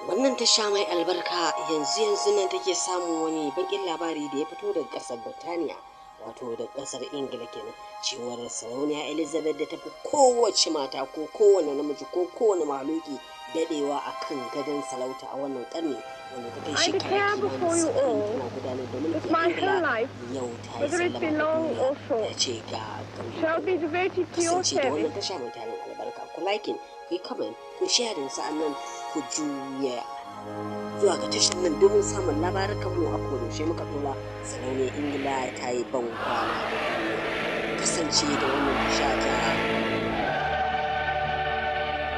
Wannan tasha mai albarka yanzu nan take samun wani bakin labari da ya fito daga ƙasar Burtaniya, wato da ƙasar Ingila kenan, cewar Sarauniya Elizabeth da tafi kowace mata ko kowane namiji ko kowane mahaluki dadewa akan gadon sarauta a wannan ƙarni, wanda ta kai shekara kimanin 70 tana gudanar da mulkin Ingila. Yau ta yi sallama da duniya ta ce ga kasance da wannan tasha mai tarin albarka. Ku liking, ku yi comment, ku share din sa'annan ku juya zuwa ga tashin nan domin samun labarukan mu a kodayaushe muka dora. Sarauniyar Ingila ta yi ban kwana da duniya. Kasance da wannan tasha ta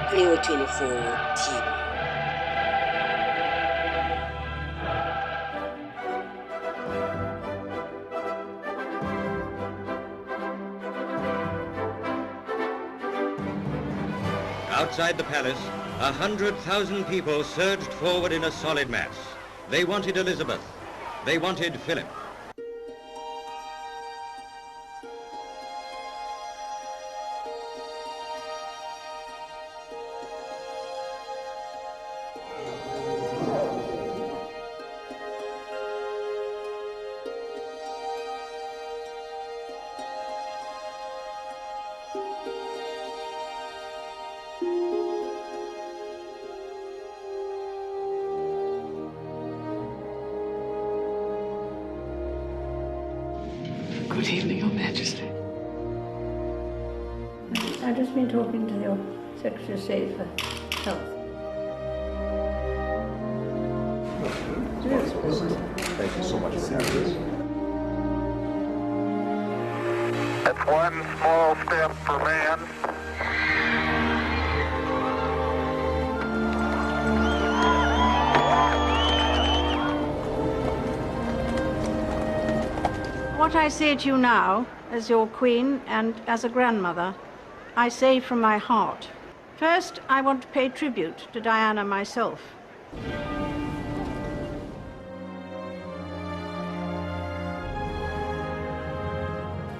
Arewa 24 TV. Outside the palace, 100,000 people surged forward in a solid mass. They wanted Elizabeth. They wanted Philip. Good evening, Your Majesty. I've just been talking to your Secretary of State for Health. Thank you so much for this. It's one small step for man. What I say to you now, as your Queen and as a grandmother, I say from my heart. First, I want to pay tribute to Diana myself.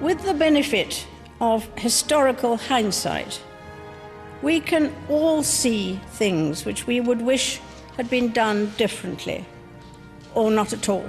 With the benefit of historical hindsight, we can all see things which we would wish had been done differently, or not at all.